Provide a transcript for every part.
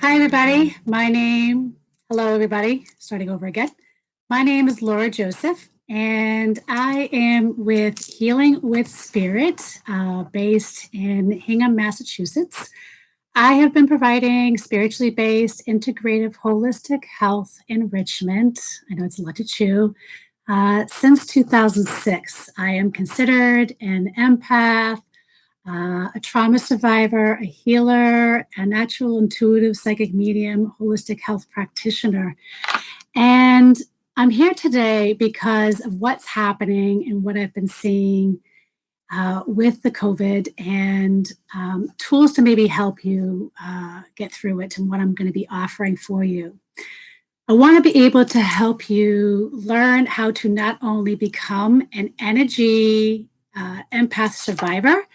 Hi, everybody. Hello, everybody. Starting over again. My name is Laura Joseph, and I am with Healing with Spirit, based in Hingham, Massachusetts. I have been providing spiritually based, integrative, holistic health enrichment. I know it's a lot to chew. Since 2006, I am considered an empath, a trauma survivor, a healer, a natural intuitive psychic medium, holistic health practitioner. And I'm here today because of what's happening and what I've been seeing with the COVID and tools to maybe help you get through it and what I'm going to be offering for you. I want to be able to help you learn how to not only become an energy empath survivor,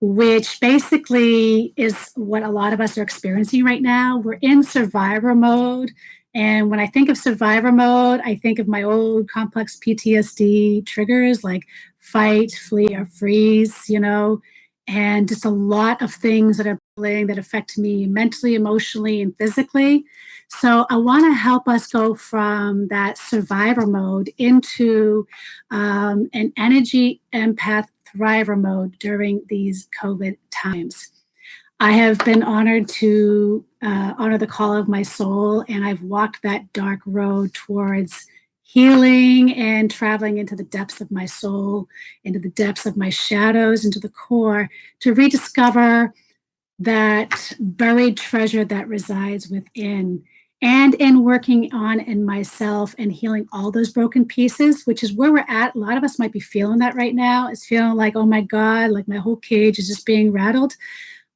which basically is what a lot of us are experiencing right now. We're in survivor mode. And when I think of survivor mode, I think of my old complex PTSD triggers like fight, flee, or freeze, and just a lot of things that are playing that affect me mentally, emotionally, and physically. So I want to help us go from that survivor mode into an energy empath thriver mode during these COVID times. I have been honored to honor the call of my soul, and I've walked that dark road towards healing and traveling into the depths of my soul, into the depths of my shadows, into the core to rediscover that buried treasure that resides within. And in working on in myself and healing all those broken pieces, which is where we're at. A lot of us might be feeling that right now. It's feeling like, oh my God, like my whole cage is just being rattled.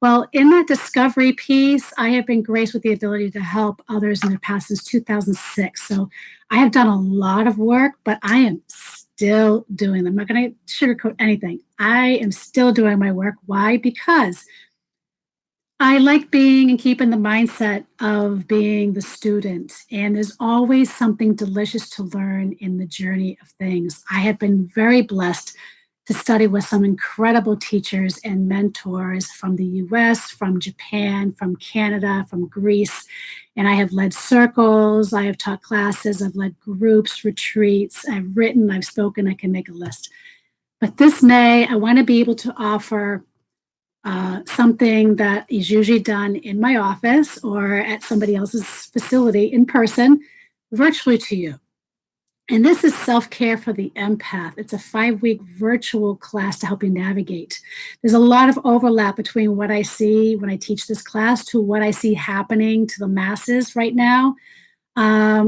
Well, in that discovery piece, I have been graced with the ability to help others in their past since 2006. So I have done a lot of work, but I am still doing them. I'm not going to sugarcoat anything. I am still doing my work. Why? Because I like being and keeping the mindset of being the student, and there's always something delicious to learn in the journey of things. I have been very blessed to study with some incredible teachers and mentors from the US, from Japan, from Canada, from Greece. And I have led circles, I have taught classes, I've led groups, retreats, I've written, I've spoken, I can make a list. But this May, I want to be able to offer something that is usually done in my office or at somebody else's facility in person, virtually to you. And this is self care for the empath. It's a 5-week virtual class to help you navigate. There's a lot of overlap between what I see when I teach this class to what I see happening to the masses right now,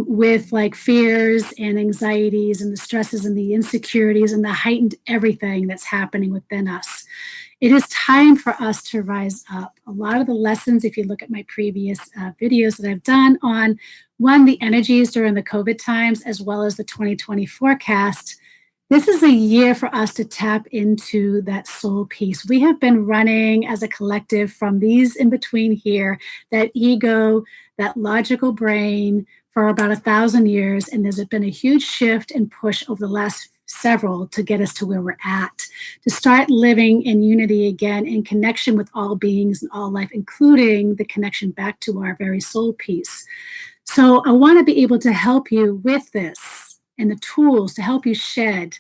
with like fears and anxieties and the stresses and the insecurities and the heightened everything that's happening within us. It is time for us to rise up. A lot of the lessons, if you look at my previous videos that I've done on one, the energies during the COVID times, as well as the 2020 forecast, this is a year for us to tap into that soul piece. We have been running as a collective from these in between here, that ego, that logical brain for about 1,000 years. And there's been a huge shift and push over the last several to get us to where we're at, to start living in unity again, in connection with all beings and all life, including the connection back to our very soul piece. So I want to be able to help you with this and the tools to help you shed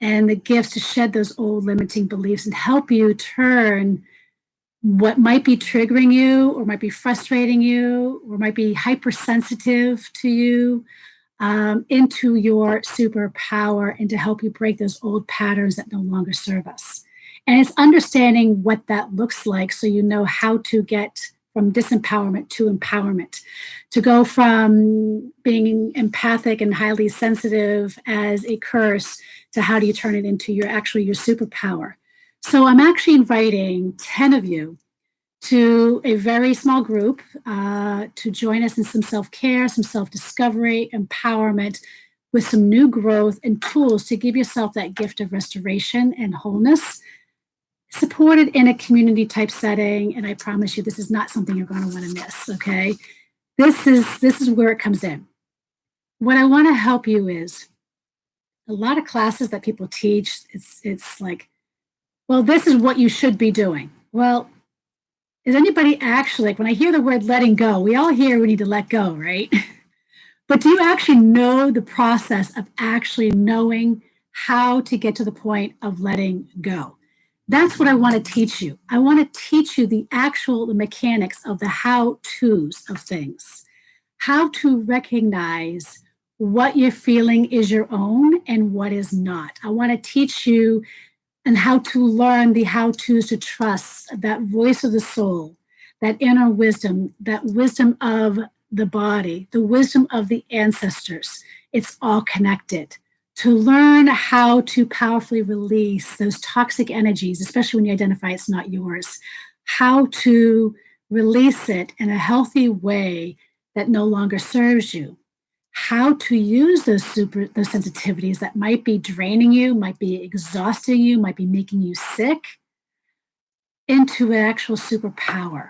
and the gifts to shed those old limiting beliefs and help you turn what might be triggering you or might be frustrating you or might be hypersensitive to you, into your superpower and to help you break those old patterns that no longer serve us. And it's understanding what that looks like so you know how to get from disempowerment to empowerment, to go from being empathic and highly sensitive as a curse to how do you turn it into your superpower. So I'm actually inviting 10 of you to a very small group to join us in some self-care, some self-discovery, empowerment, with some new growth and tools to give yourself that gift of restoration and wholeness, supported in a community type setting. And I promise you, this is not something you're going to want to miss, okay? This is where it comes in. What I want to help you is a lot of classes that people teach, it's like, well, this is what you should be doing. Well, is anybody actually, like when I hear the word letting go, we all hear we need to let go, right? But do you actually know the process of actually knowing how to get to the point of letting go? That's what I want to teach you. I want to teach you the mechanics of the how to's of things, how to recognize what you're feeling is your own and what is not. I want to teach you and how to learn the how to's to trust that voice of the soul, that inner wisdom, that wisdom of the body, the wisdom of the ancestors. It's all connected. To learn how to powerfully release those toxic energies, especially when you identify it's not yours, how to release it in a healthy way that no longer serves you, how to use those sensitivities that might be draining you, might be exhausting you, might be making you sick, into an actual superpower.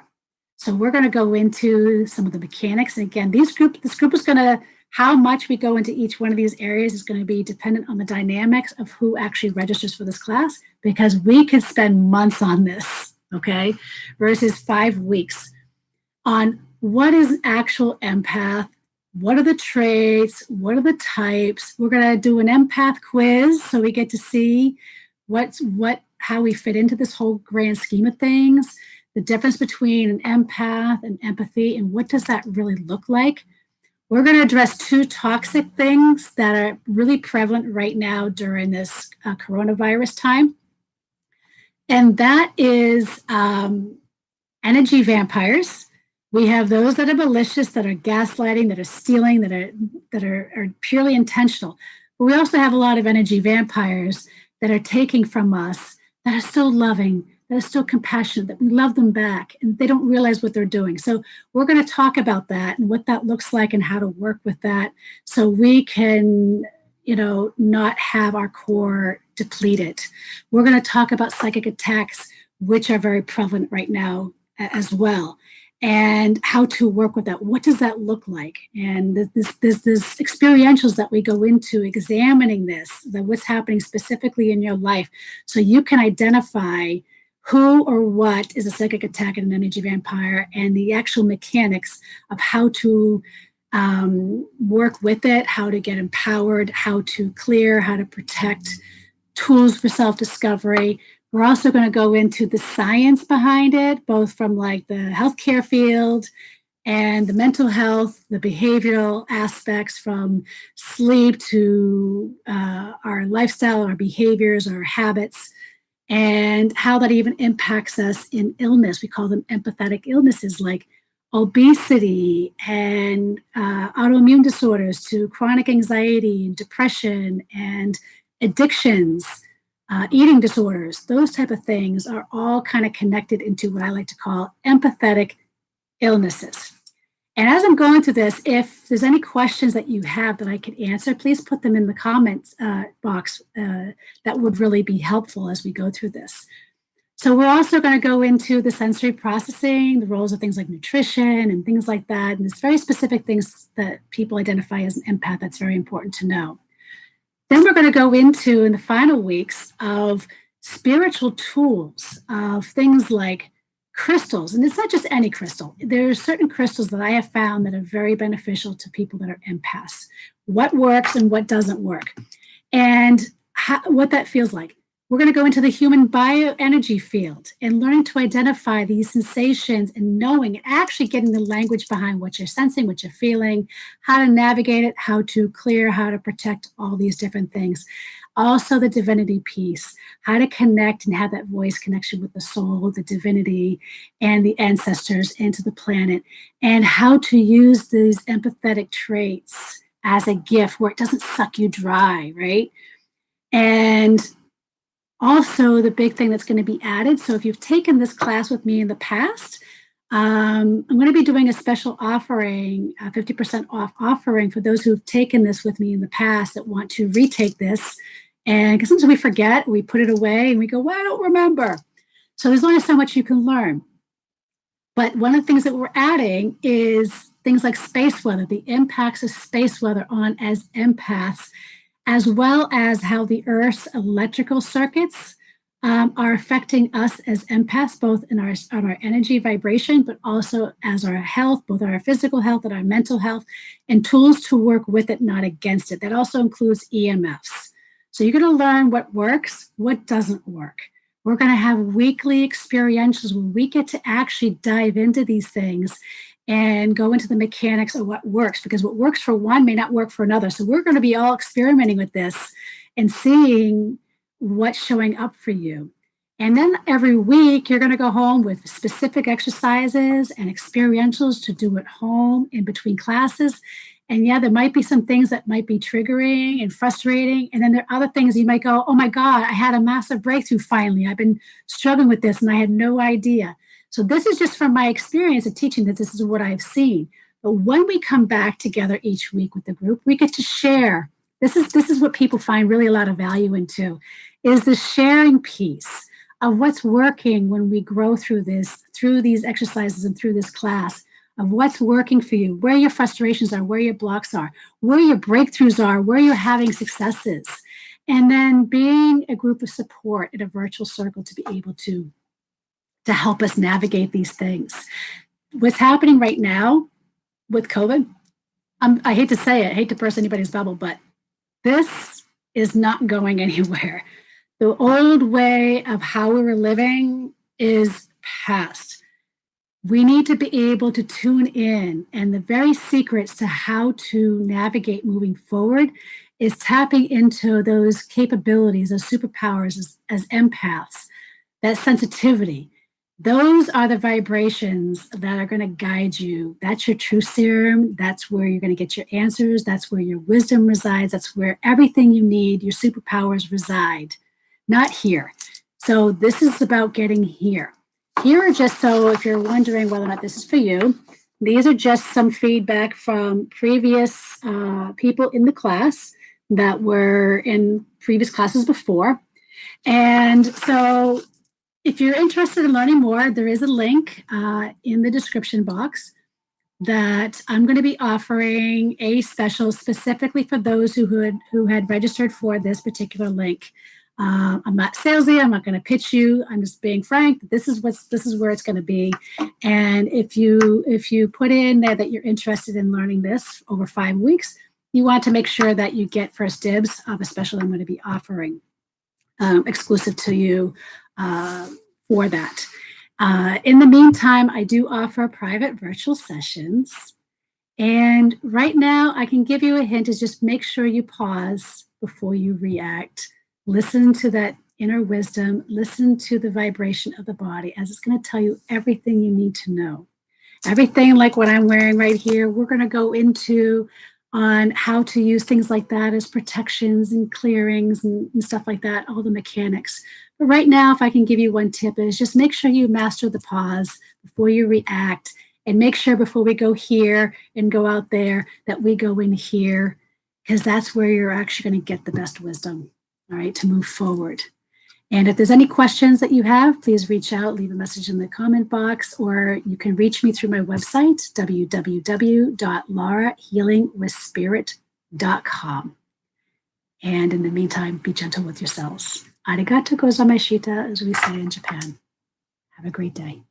So we're going to go into some of the mechanics. And again, this group is going to, how much we go into each one of these areas is going to be dependent on the dynamics of who actually registers for this class, because we could spend months on this, okay, versus 5 weeks on what is actual empath, what are the traits, what are the types. We're going to do an empath quiz so we get to see how we fit into this whole grand scheme of things, the difference between an empath and empathy, and what does that really look like. We're going to address 2 toxic things that are really prevalent right now during this coronavirus time. And that is energy vampires. We have those that are malicious, that are gaslighting, that are stealing, that are purely intentional. But we also have a lot of energy vampires that are taking from us, that are still loving, that are still compassionate, that we love them back, and they don't realize what they're doing. So we're going to talk about that and what that looks like and how to work with that so we can, not have our core depleted. We're going to talk about psychic attacks, which are very prevalent right now as well, and how to work with that. What does that look like? And this experientials that we go into examining what's happening specifically in your life, so you can identify who or what is a psychic attack and an energy vampire, and the actual mechanics of how to work with it, how to get empowered, how to clear, how to protect, tools for self-discovery. We're also going to go into the science behind it, both from like the healthcare field and the mental health, the behavioral aspects, from sleep to our lifestyle, our behaviors, our habits, and how that even impacts us in illness. We call them empathetic illnesses, like obesity and autoimmune disorders, to chronic anxiety and depression and addictions, eating disorders. Those type of things are all kind of connected into what I like to call empathetic illnesses. And as I'm going through this, if there's any questions that you have that I could answer, please put them in the comments box. That would really be helpful as we go through this. So we're also going to go into the sensory processing, the roles of things like nutrition and things like that. And there's very specific things that people identify as an empath that's very important to know. Then we're going to go into, in the final weeks, of spiritual tools, of things like crystals. And it's not just any crystal. There are certain crystals that I have found that are very beneficial to people that are empaths. What works and what doesn't work, and what that feels like. We're going to go into the human bioenergy field and learning to identify these sensations and knowing and actually getting the language behind what you're sensing, what you're feeling, how to navigate it, how to clear, how to protect all these different things. Also the divinity piece, how to connect and have that voice connection with the soul, the divinity, and the ancestors, and to the planet, and how to use these empathetic traits as a gift where it doesn't suck you dry, right? And also the big thing that's going to be added. So if you've taken this class with me in the past, I'm going to be doing a special offering, a 50% off offering for those who've taken this with me in the past that want to retake this. And because sometimes we forget, we put it away and we go, well, I don't remember. So there's only so much you can learn. But one of the things that we're adding is things like space weather, the impacts of space weather on as empaths, as well as how the Earth's electrical circuits are affecting us as empaths, both in our energy vibration, but also as our health, both our physical health and our mental health, and tools to work with it, not against it. That also includes EMFs. So you're going to learn what works, what doesn't work. We're going to have weekly experientials where we get to actually dive into these things and go into the mechanics of what works, because what works for one may not work for another. So we're going to be all experimenting with this and seeing what's showing up for you. And then every week, you're going to go home with specific exercises and experientials to do at home in between classes. And yeah, there might be some things that might be triggering and frustrating. And then there are other things you might go, oh my God, I had a massive breakthrough finally. I've been struggling with this and I had no idea. So this is just from my experience of teaching that this is what I've seen. But when we come back together each week with the group, we get to share. This is what people find really a lot of value in too, is the sharing piece of what's working when we grow through this, through these exercises and through this class, of what's working for you, where your frustrations are, where your blocks are, where your breakthroughs are, where you're having successes. And then being a group of support in a virtual circle to be able to help us navigate these things. What's happening right now with COVID, I hate to say it, I hate to burst anybody's bubble, but this is not going anywhere. The old way of how we were living is past. We need to be able to tune in, and the very secrets to how to navigate moving forward is tapping into those capabilities, those superpowers as empaths, that sensitivity. Those are the vibrations that are going to guide you. That's your truth serum. That's where you're going to get your answers. That's where your wisdom resides. That's where everything you need, your superpowers reside, not here. So this is about getting here. Here are just, so if you're wondering whether or not this is for you, these are just some feedback from previous people in the class that were in previous classes before. And so if you're interested in learning more, there is a link in the description box that I'm going to be offering a special specifically for those who had registered for this particular link. I'm not salesy. I'm not going to pitch you. I'm just being frank. This is where it's going to be. And if you put in there that you're interested in learning this over 5 weeks, you want to make sure that you get first dibs of a special I'm going to be offering exclusive to you for that. In the meantime, I do offer private virtual sessions. And right now, I can give you a hint is just make sure you pause before you react. Listen to that inner wisdom. Listen to the vibration of the body as it's going to tell you everything you need to know. Everything like what I'm wearing right here, we're going to go into on how to use things like that as protections and clearings and stuff like that, all the mechanics. But right now, if I can give you one tip is just make sure you master the pause before you react, and make sure before we go here and go out there that we go in here, because that's where you're actually going to get the best wisdom, all right, to move forward. And if there's any questions that you have, please reach out, leave a message in the comment box, or you can reach me through my website, www.laurahealingwithspirit.com. And in the meantime, be gentle with yourselves. Arigato gozaimashita, as we say in Japan. Have a great day.